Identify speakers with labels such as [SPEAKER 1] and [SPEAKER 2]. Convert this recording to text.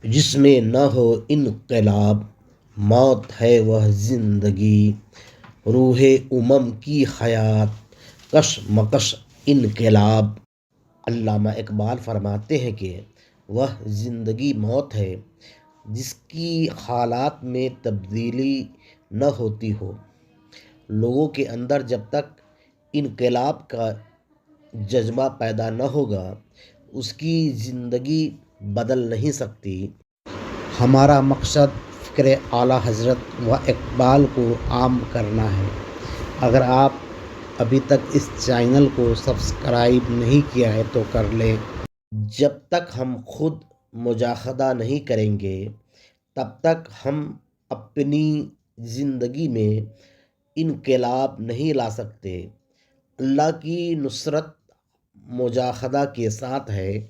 [SPEAKER 1] جس میں نہ ہو انقلاب، موت ہے وہ زندگی، روح امم کی حیات، کش مکش انقلاب۔ علامہ اقبال فرماتے ہیں کہ وہ زندگی موت ہے جس کی حالات میں تبدیلی نہ ہوتی ہو۔ لوگوں کے اندر جب تک انقلاب کا جذبہ پیدا نہ ہوگا، اس کی زندگی بدل نہیں سکتی۔ ہمارا مقصد فکر اعلیٰ حضرت و اقبال کو عام کرنا ہے۔ اگر آپ ابھی تک اس چینل کو سبسکرائب نہیں کیا ہے تو کر لیں۔ جب تک ہم خود مجاہدہ نہیں کریں گے، تب تک ہم اپنی زندگی میں انقلاب نہیں لا سکتے۔ اللہ کی نصرت مجاہدہ کے ساتھ ہے۔